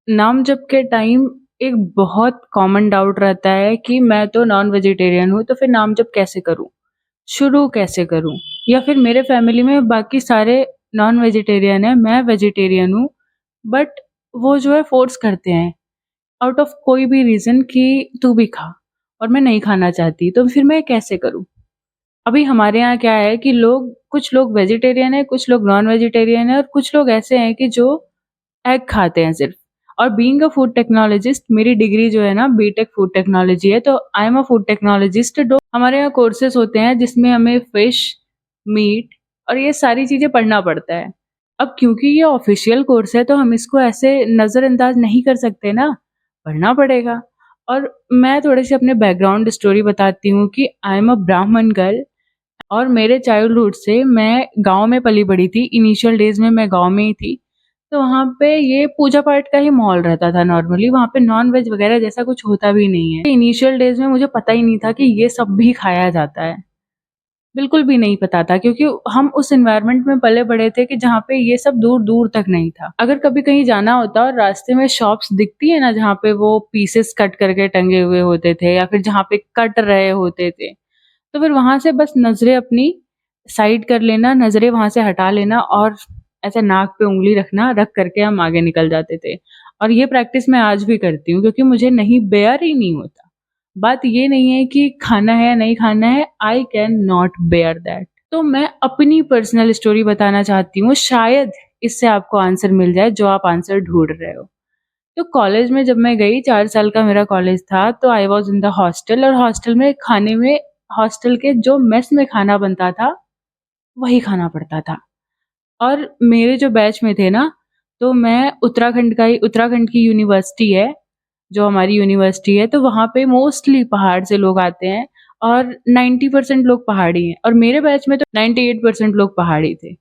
नाम जप के टाइम एक बहुत कॉमन डाउट रहता है कि मैं तो नॉन वेजिटेरियन हूँ, तो फिर नाम जप कैसे करूँ? शुरू कैसे करूँ? या फिर मेरे फैमिली में बाकी सारे नॉन वेजिटेरियन हैं, मैं वेजिटेरियन हूँ, बट वो जो है फ़ोर्स करते हैं आउट ऑफ कोई भी रीज़न कि तू भी खा और मैं नहीं खाना चाहती, तो फिर मैं कैसे करूँ? अभी हमारे यहाँ क्या है कि कुछ लोग वेजिटेरियन हैं, कुछ लोग नॉन वेजिटेरियन हैं और कुछ लोग ऐसे हैं कि जो एग खाते हैं सिर्फ। और बीइंग अ फूड टेक्नोलॉजिस्ट, मेरी डिग्री जो है ना बीटेक फूड टेक्नोलॉजी है, तो I am a food technologist. तो हमारे यहाँ कोर्सेज होते हैं जिसमें हमें फिश, मीट और ये सारी चीजें पढ़ना पड़ता है। अब क्योंकि ये ऑफिशियल कोर्स है तो हम इसको ऐसे नजरअंदाज नहीं कर सकते ना, पढ़ना पड़ेगा। और मैं थोड़ी सी अपने बैकग्राउंड स्टोरी बताती हूँ कि आई एम अ ब्राह्मण गर्ल और मेरे चाइल्डहुड से मैं गाँव में पली-बड़ी थी। इनिशियल डेज़ में मैं गाँव में ही थी। तो वहाँ पे ये पूजा-पाठ का ही माहौल रहता था नॉर्मली, वहाँ पे नॉन-वेज वग़ैरह जैसा कुछ होता भी नहीं है। इनिशियल डेज़ में मुझे पता ही नहीं था कि ये सब भी खाया जाता है। बिल्कुल भी नहीं पता था क्योंकि हम उस एनवायरनमेंट में पले-बड़े थे कि जहाँ पे ये सब दूर-दूर तक नहीं था। अगर कभी कहीं जाना होता और रास्ते में शॉप्स दिखती है ना जहाँ पे वो पीसेस कट करके टंगे हुए होते थे या फिर जहाँ पे कट रहे होते थे, तो फिर वहाँ से बस नज़रें अपनी साइड कर लेना, नज़रें वहाँ से हटा लेना और ऐसे नाक पे उँगली रखना, रख कर के हम आगे निकल जाते थे। और ये प्रैक्टिस मैं आज भी करती हूँ क्योंकि मुझे नहीं बेयर ही नहीं होता। बात ये नहीं है कि खाना है या नहीं खाना है, I can not bear that. तो मैं अपनी पर्सनल स्टोरी बताना चाहती हूँ, शायद इससे आपको आंसर मिल जाए जो आप आंसर ढूँढ रहे हो। तो कॉलेज में जब मैं गई 4 साल का मेरा कॉलेज था, तो I was in the hostel और हॉस्टल में खाने में हॉस्टल के जो मेस में खाना बनता था, वही खाना पड़ता था। और मेरे जो बैच में थे ना, तो मैं उत्तराखंड की यूनिवर्सिटी है, जो हमारी यूनिवर्सिटी है, तो वहाँ पे मोस्टली पहाड़ से लोग आते हैं और 90% लोग पहाड़ी हैं और मेरे बैच में तो 98% लोग पहाड़ी थे।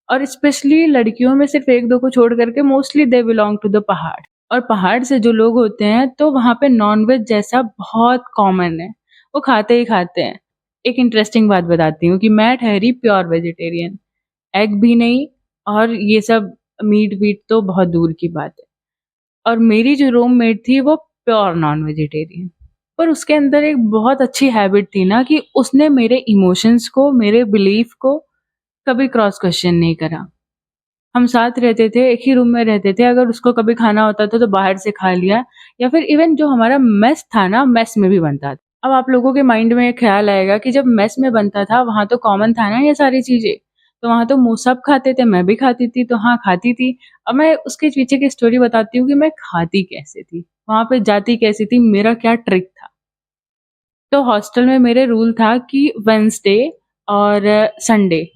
और स्पेशली लड़कियों में सिर्फ 1-2 को छोड़ कर के mostly they belong to the pahad. और पहाड़ से जो लोग होते हैं तो वहाँ पे नॉन-वेज जैसा बहुत कॉमन है, वो खाते ही खाते हैं। एक इंटरेस्टिंग बात बताती हूँ कि मैं ठहरी प्योर वेजिटेरियन, एग भी नहीं और ये सब मीट-वीट तो बहुत दूर की बात है। और मेरी जो रूममेट थी वो प्योर नॉन वेजिटेरियन। पर उसके अंदर एक बहुत अच्छी हैबिट थी ना कि उसने मेरे इमोशंस को, मेरे बिलीफ को कभी क्रॉस क्वेश्चन नहीं करा। हम साथ रहते थे, एक ही रूम में रहते थे, अगर उसको कभी खाना होता था तो बाहर से खा लिया या फिर इवन जो हमारा मेस था ना, मेस में भी बनता था। अब आप लोगों के माइंड में एक ख़्याल आएगा कि जब मेस में बनता था, वहाँ तो कॉमन था ना ये सारी चीज़ें, तो वहाँ तो सब खाते थे, मैं भी खाती थी, तो हाँ, खाती थी। अब मैं उसके पीछे की स्टोरी बताती हूँ कि मैं खाती कैसे थी, वहाँ पे जाती कैसे थी, मेरा क्या ट्रिक था। तो हॉस्टल में मेरे रूल था कि वेडनेसडे और संडे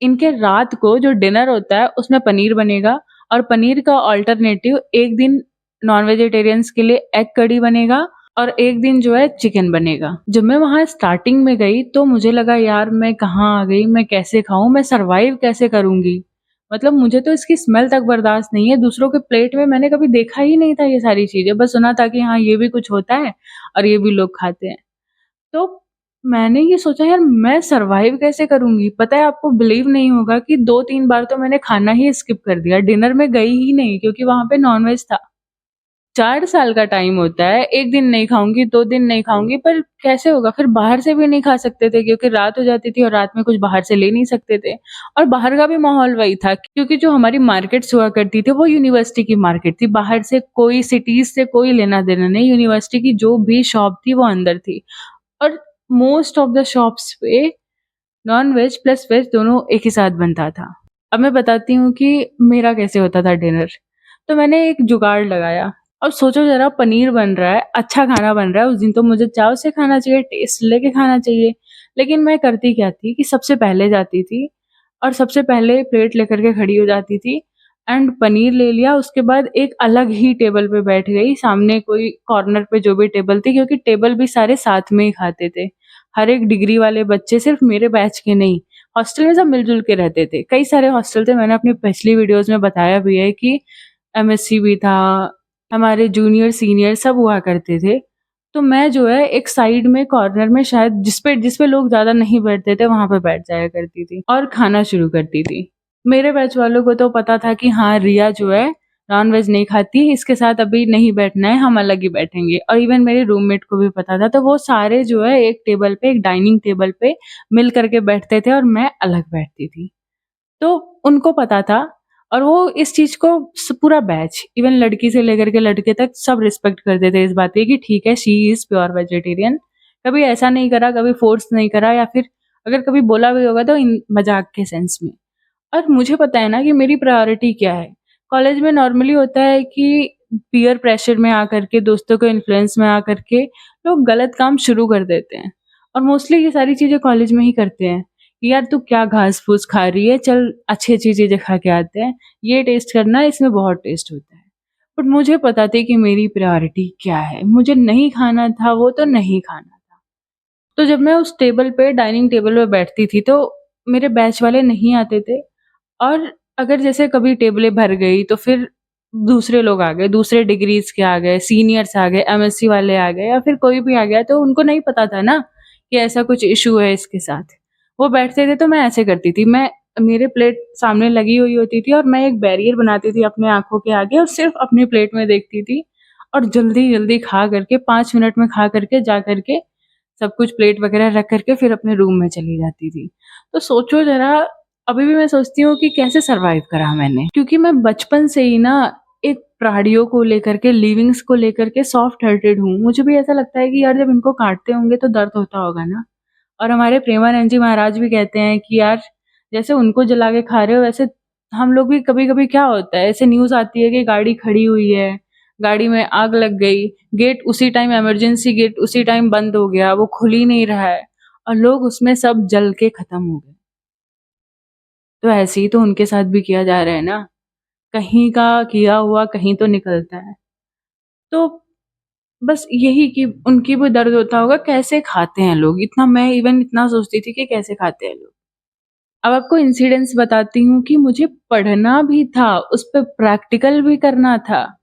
इनके रात को जो डिनर होता है उसमें पनीर बनेगा और पनीर का अल्टरनेटिव एक दिन नॉन वेजिटेरियंस के लिए एग कड़ी बनेगा और एक दिन जो है चिकन बनेगा। जब मैं वहाँ स्टार्टिंग में गई तो मुझे लगा यार मैं कहाँ आ गई, मैं कैसे खाऊँ, मैं सर्वाइव कैसे करूँगी? मतलब मुझे तो इसकी स्मेल तक बर्दाश्त नहीं है, दूसरों के प्लेट में मैंने कभी देखा ही नहीं था ये सारी चीज़ें, बस सुना था कि हाँ, ये भी कुछ होता है और ये भी लोग खाते हैं। तो मैंने ये सोचा यार मैं सर्वाइव कैसे करूँगी? पता है आपको बिलीव नहीं होगा कि 2-3 बार तो मैंने खाना ही स्किप कर दिया, डिनर में गई ही नहीं क्योंकि वहाँ पे नॉन-वेज था। 4 साल का टाइम होता है, 1 दिन नहीं खाऊँगी, 2 दिन नहीं खाऊँगी, पर कैसे होगा? फिर बाहर से भी नहीं खा सकते थे क्योंकि रात हो जाती थी और रात में कुछ बाहर से ले नहीं सकते थे। और बाहर का भी माहौल वही था क्योंकि जो हमारी मार्केट्स हुआ करती थी वो यूनिवर्सिटी की मार्केट थी, बाहर से कोई सिटीज़ से कोई लेना-देना नहीं, यूनिवर्सिटी की जो भी शॉप थी वो अंदर थी। और मोस्ट ऑफ द शॉप्स पे नॉन-वेज प्लस वेज दोनों एक ही साथ बनता था। अब मैं बताती हूँ कि मेरा कैसे होता था डिनर। तो मैंने एक जुगाड़ लगाया। अब सोचो ज़रा पनीर बन रहा है, अच्छा खाना बन रहा है, उस दिन तो मुझे चाव से खाना चाहिए, टेस्ट लेके खाना चाहिए। लेकिन मैं करती क्या थी कि सबसे पहले जाती थी और सबसे पहले प्लेट लेकर के खड़ी हो जाती थी एंड पनीर ले लिया, उसके बाद एक अलग ही टेबल पे बैठ गई, सामने कोई कॉर्नर पे जो भी टेबल थी क्योंकि टेबल भी सारे साथ में ही खाते थे। हर एक डिग्री वाले बच्चे, सिर्फ मेरे बैच के नहीं, हॉस्टल में सब मिल-जुल के रहते थे। कई सारे हॉस्टल थे, मैंने अपनी पिछली वीडियोज़ में बताया भी है कि एमएससी भी था, हमारे जूनियर सीनियर सब हुआ करते थे। तो मैं जो है एक साइड में कॉर्नर में शायद जिस पे लोग ज़्यादा नहीं बैठते थे वहाँ पे बैठ जाया करती थी और खाना शुरू करती थी। मेरे बैच वालों को तो पता था कि हाँ, रिया जो है नॉन-वेज नहीं खाती, इसके साथ अभी नहीं बैठना है, हम अलग ही बैठेंगे। और इवन मेरे रूममेट को भी पता था, तो वो सारे जो है एक टेबल पे, एक डाइनिंग टेबल पे मिल कर के बैठते थे और मैं अलग बैठती थी। तो उनको पता था और वो इस चीज़ को पूरा बैच इवन लड़की से लेकर के लड़के तक सब रिस्पेक्ट करते थे इस बात की कि ठीक है, शी इज़ प्योर वेजिटेरियन। कभी ऐसा नहीं करा, कभी फ़ोर्स नहीं करा, या फिर अगर कभी बोला भी होगा तो इन मज़ाक के सेंस में। और मुझे पता है ना कि मेरी प्रायोरिटी क्या है। कॉलेज में नॉर्मली होता है कि पीयर प्रेशर में आकर के, दोस्तों के इन्फ्लुएंस में आकर के लोग गलत काम शुरू कर देते हैं। और मोस्टली ये सारी चीज़ें कॉलेज में ही करते हैं कि यार तू क्या घास-फूस खा रही है, चल अच्छी-अच्छी चीज़ें खा के आते हैं। ये टेस्ट करना, इसमें बहुत टेस्ट होता है। बट मुझे पता थी कि मेरी प्रायोरिटी क्या है। मुझे नहीं खाना था वो, तो नहीं खाना था। तो जब मैं उस टेबल पे, डाइनिंग टेबल पे बैठती थी, तो मेरे बैच वाले नहीं आते थे। और अगर जैसे कभी टेबलें भर गई तो फिर दूसरे लोग आ गए, दूसरे डिग्रीज़ के आ गए, सीनियर्स आ गए, एमएससी वाले आ गए, या फिर कोई भी आ गया, तो उनको नहीं पता था ना कि ऐसा कुछ इश्यू है इसके साथ। वो बैठते थे तो मैं ऐसे करती थी, मेरे प्लेट सामने लगी हुई होती थी और मैं एक बैरियर बनाती थी अपने आँखों के आगे और सिर्फ़ अपनी प्लेट में देखती थी और जल्दी-जल्दी खा करके 5 मिनट में खा करके जा करके सब कुछ प्लेट वग़ैरह रख करके फिर अपने रूम में चली जाती थी। तो सोचो ज़रा, अभी भी मैं सोचती हूँ कि कैसे सर्वाइव करा मैंने, क्योंकि मैं बचपन से ही ना एक प्राणियों को लेकर के, लिविंग्स को लेकर के सॉफ्ट हार्टेड हूँ। मुझे भी ऐसा लगता है कि यार जब इनको काटते होंगे तो दर्द होता होगा ना। और हमारे प्रेमानंद जी महाराज भी कहते हैं कि यार जैसे उनको जला के खा रहे हो, वैसे हम लोग भी कभी-कभी क्या होता है, ऐसे न्यूज़ आती है कि गाड़ी खड़ी हुई है, गाड़ी में आग लग गई, गेट उसी टाइम, इमरजेंसी गेट उसी टाइम बंद हो गया, वो खुल ही नहीं रहा है और लोग उसमें सब जल के खत्म हो गए। तो ऐसे ही तो उनके साथ भी किया जा रहा है ना, कहीं का किया हुआ कहीं तो निकलता है। तो बस यही कि उनकी भी दर्द होता होगा, कैसे खाते हैं लोग? इतना मैं इवन इतना सोचती थी कि कैसे खाते हैं लोग? अब आपको इंसिडेंस बताती हूँ कि मुझे पढ़ना भी था, उस पे प्रैक्टिकल भी करना था।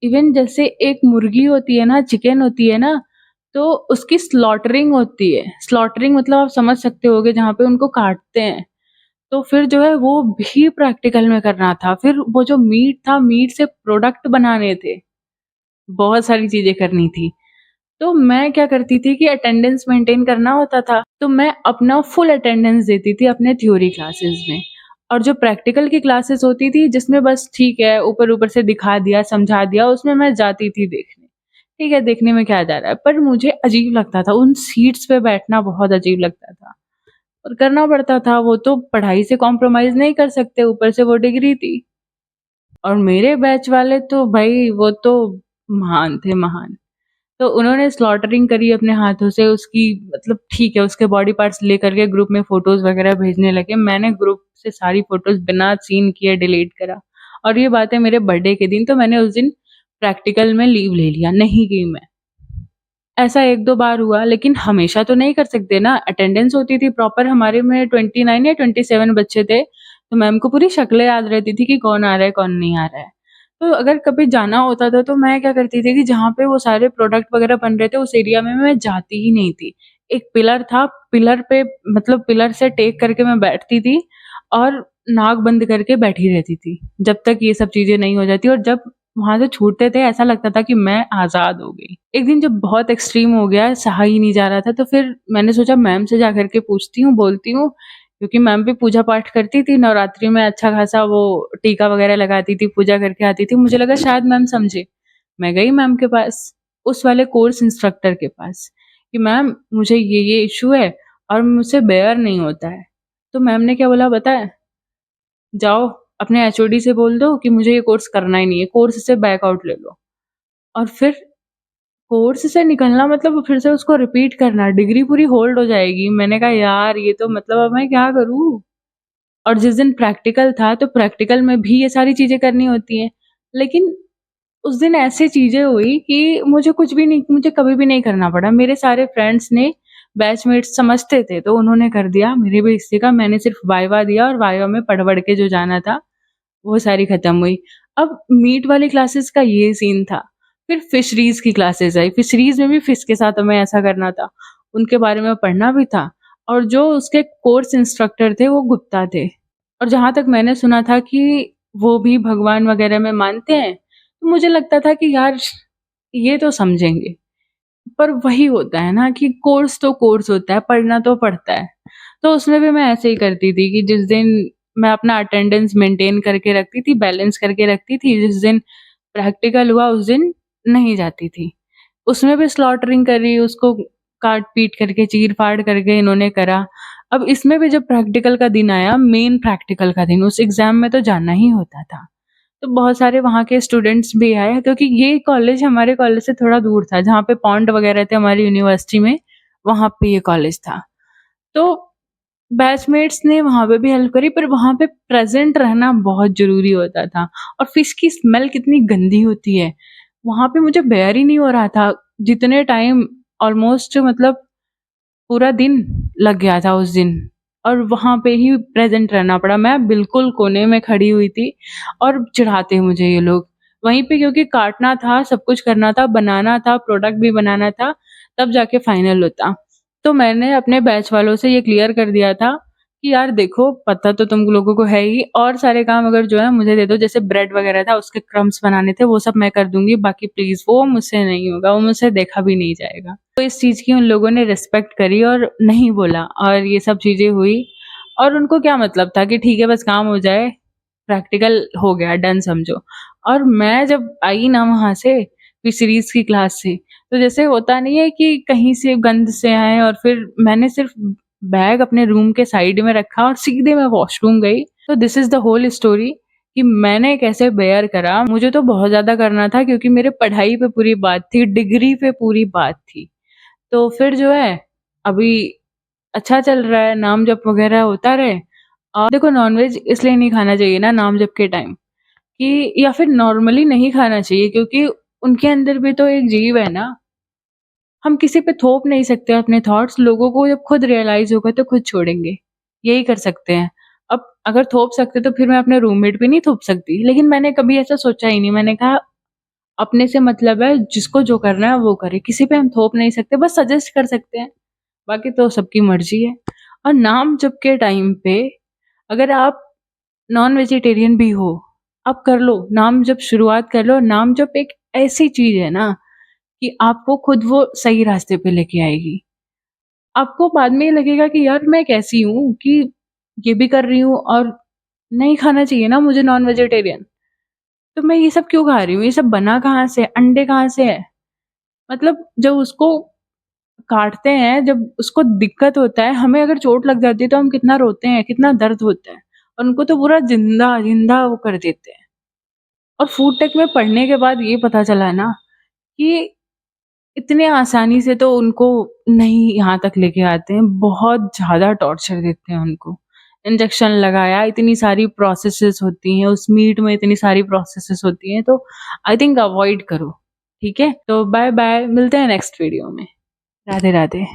इवन जैसे एक मुर्गी होती है ना, चिकन होती है ना, तो उसकी स्लॉटरिंग होती है। स्लॉटरिंग मतलब आप समझ सकते होंगे, जहाँ पे उनको काटते हैं। तो फिर जो है वो भी प्रैक्टिकल में करना था। फिर वो जो मीट था, मीट से प्रोडक्ट बनाने थे, बहुत सारी चीज़ें करनी थी। तो मैं क्या करती थी कि अटेंडेंस मेंटेन करना होता था, तो मैं अपना फुल अटेंडेंस देती थी अपने थ्योरी क्लासेस में। और जो प्रैक्टिकल की क्लासेस होती थी जिसमें बस ठीक है, ऊपर-ऊपर से दिखा दिया, समझा दिया, उसमें मैं जाती थी देखने। ठीक है, देखने में क्या जा रहा है, पर मुझे अजीब लगता था, उन सीट्स पे बैठना बहुत अजीब लगता था और करना पड़ता था, वो तो पढ़ाई से कॉम्प्रोमाइज़ नहीं कर सकते, ऊपर से वो डिग्री थी। और मेरे बैच वाले तो भई वो तो महान थे, महान। तो उन्होंने स्लॉटरिंग करी अपने हाथों से उसकी, मतलब ठीक है, उसके बॉडी पार्ट्स लेकर के ग्रुप में फ़ोटोज़ वग़ैरह भेजने लगे। मैंने ग्रुप से सारी फ़ोटोज़ बिना सीन किए डिलीट करा। और ये बात है मेरे बर्थडे के दिन, तो मैंने उस दिन प्रैक्टिकल में लीव ले लिया, नहीं गई मैं। ऐसा 1-2 बार हुआ, लेकिन हमेशा तो नहीं कर सकते ना। अटेंडेंस होती थी प्रॉपर, हमारे में 29 या 27 बच्चे थे, तो मैम को पूरी शक्लें याद रहती थी कि कौन आ रहा है, कौन नहीं आ रहा है। तो अगर कभी जाना होता था तो मैं क्या करती थी कि जहाँ पे वो सारे प्रोडक्ट वग़ैरह बन रहे थे उस एरिया में मैं जाती ही नहीं थी। एक पिलर था, पिलर पे मतलब पिलर से टेक करके मैं बैठती थी और नाक बंद करके बैठी रहती थी, जब तक ये सब चीज़ें नहीं हो जाती। और जब वहाँ से छूटते थे ऐसा लगता था कि मैं आज़ाद हो गई। एक दिन जब बहुत एक्सट्रीम हो गया, सहा ही नहीं जा रहा था, तो फिर मैंने सोचा मैम से जाकर के पूछती हूँ, बोलती हूँ, क्योंकि मैम भी पूजा-पाठ करती थी, नवरात्रि में अच्छा खासा वो टीका वगैरह लगाती थी, पूजा करके आती थी। मुझे लगा शायद मैम समझे। मैं गई मैम के पास, उस वाले कोर्स इंस्ट्रक्टर के पास, कि मैम मुझे ये इश्यू है और मुझसे बेयर नहीं होता है। तो मैम ने क्या बोला पता है? जाओ अपने एचओडी से बोल दो कि मुझे ये कोर्स करना ही नहीं है, कोर्स से बैक आउट ले लो। और फिर कोर्स से निकलना मतलब फिर से उसको रिपीट करना, डिग्री पूरी होल्ड हो जाएगी। मैंने कहा यार ये तो मतलब अब मैं क्या करूँ? और जिस दिन प्रैक्टिकल था, तो प्रैक्टिकल में भी ये सारी चीज़ें करनी होती हैं। लेकिन उस दिन ऐसी चीज़ें हुई कि मुझे कभी भी नहीं करना पड़ा। मेरे सारे फ्रेंड्स ने, बैचमेट्स समझते थे, तो उन्होंने कर दिया। मेरे भी हिस्से का मैंने सिर्फ़ वाइवा दिया और वाइवा में पढ़-वढ़ के जो जाना था, वो सारी खत्म हुई। अब मीट वाली क्लासेस का ये सीन था। फिर फिशरीज़ की क्लासेस आई, फिशरीज़ में भी फिश के साथ हमें ऐसा करना था। उनके बारे में पढ़ना भी था और जो उसके कोर्स इंस्ट्रक्टर थे वो गुप्ता थे। और जहाँ तक मैंने सुना था कि वो भी भगवान वगैरह में मानते हैं। तो मुझे लगता था कि यार ये तो समझेंगे। पर वही होता है ना कि कोर्स तो कोर्स होता है, पढ़ना तो पड़ता है। तो उसमें भी मैं ऐसे ही करती थी कि जिस दिन मैं अपना अटेंडेंस मेंटेन करके रखती थी, बैलेंस करके रखती थी, जिस दिन प्रैक्टिकल हुआ उस दिन नहीं जाती थी। उसमें भी स्लॉटरिंग करी, उसको काट-पीट करके, चीर-फाड़ करके इन्होंने करा। अब इसमें भी जब प्रैक्टिकल का दिन आया, मेन प्रैक्टिकल का दिन, उस एग्ज़ाम में तो जाना ही होता था। तो बहुत सारे वहाँ के स्टूडेंट्स भी आए क्योंकि ये कॉलेज हमारे कॉलेज से थोड़ा दूर था, जहाँ पे पॉन्ड वगैरह थे हमारी यूनिवर्सिटी में, वहाँ पे ये कॉलेज था। तो बैचमेट्स ने वहाँ पे भी हेल्प करी, पर वहाँ पे प्रेज़ेंट रहना बहुत ज़रूरी होता था। और फिश की स्मेल कितनी गंदी होती है, वहाँ पे मुझे बेयर ही नहीं हो रहा था। जितने टाइम ऑलमोस्ट मतलब पूरा दिन लग गया था उस दिन और वहाँ पे ही प्रेज़ेंट रहना पड़ा। मैं बिल्कुल कोने में खड़ी हुई थी और चिढ़ाते मुझे ये लोग। वहीं पे क्योंकि काटना था, सब कुछ करना था, बनाना था, प्रोडक्ट भी बनाना था, तब जाके फाइनल होता। तो मैंने अपने बैच वालों से ये क्लियर कर दिया था कि यार देखो, पता तो तुम लोगों को है ही, और सारे काम अगर जो है मुझे दे दो, जैसे ब्रेड वगैरह था उसके क्रम्ब्स बनाने थे, वो सब मैं कर दूँगी, बाकी प्लीज़ वो मुझसे नहीं होगा, वो मुझसे देखा भी नहीं जाएगा। तो इस चीज़ की उन लोगों ने रिस्पेक्ट करी और नहीं बोला और ये सब चीज़ें हुई और उनको क्या मतलब था कि ठीक है बस काम हो जाए, प्रैक्टिकल हो गया डन समझो। और मैं जब आई ना वहाँ से फिशरीज़ की क्लास से, तो जैसे होता नहीं है कि कहीं से गंद से आए और फिर मैंने सिर्फ बैग अपने रूम के साइड में रखा और सीधे मैं वॉशरूम गई। तो this is the whole story कि मैंने कैसे बेयर करा। मुझे तो बहुत ज़्यादा करना था क्योंकि मेरे पढ़ाई पे पूरी बात थी, डिग्री पे पूरी बात थी। तो फिर जो है अभी अच्छा चल रहा है, नाम-जप वगैरह होता रहे। और देखो नॉन-वेज इसलिए नहीं खाना चाहिए ना नाम-जप के टाइम कि या फिर नॉर्मली नहीं खाना चाहिए क्योंकि उनके अंदर भी तो एक जीव है ना। हम किसी पे थोप नहीं सकते अपने थॉट्स, लोगों को जब खुद रियलाइज़ होगा तो खुद छोड़ेंगे, यही कर सकते हैं। अब अगर थोप सकते तो फिर मैं अपने रूममेट पे नहीं थोप सकती, लेकिन मैंने कभी ऐसा सोचा ही नहीं। मैंने कहा अपने से मतलब है, जिसको जो करना है वो करे, किसी पे हम थोप नहीं सकते, बस सजेस्ट कर सकते हैं, बाकी तो सबकी मर्ज़ी है। और नाम-जप के टाइम पे अगर आप नॉन वेजिटेरियन भी हो, आप कर लो, नाम-जप शुरुआत कर लो। नाम-जप एक ऐसी चीज़ है ना कि आपको खुद वो सही रास्ते पे लेके आएगी। आपको बाद में ये लगेगा कि यार मैं कैसी हूँ कि ये भी कर रही हूँ और नहीं खाना चाहिए ना मुझे नॉन वेजिटेरियन, तो मैं ये सब क्यों खा रही हूँ? ये सब बना कहाँ से है? अंडे कहाँ से है? मतलब जब उसको काटते हैं, जब उसको दिक्कत होता है, हमें अगर चोट लग जाती है तो हम कितना रोते हैं, कितना दर्द होता है और उनको तो पूरा ज़िंदा-ज़िंदा वो कर देते हैं। और फूड टेक में पढ़ने के बाद ये पता चला ना कि इतने आसानी से तो उनको नहीं यहाँ तक लेके आते हैं, बहुत ज़्यादा टॉर्चर देते हैं उनको। इंजेक्शन लगाया, इतनी सारी प्रोसेसेस होती हैं, उस मीट में इतनी सारी प्रोसेसेस होती हैं, तो आई थिंक अवॉइड करो, ठीक है? तो बाय-बाय, मिलते हैं नेक्स्ट वीडियो में। राधे-राधे।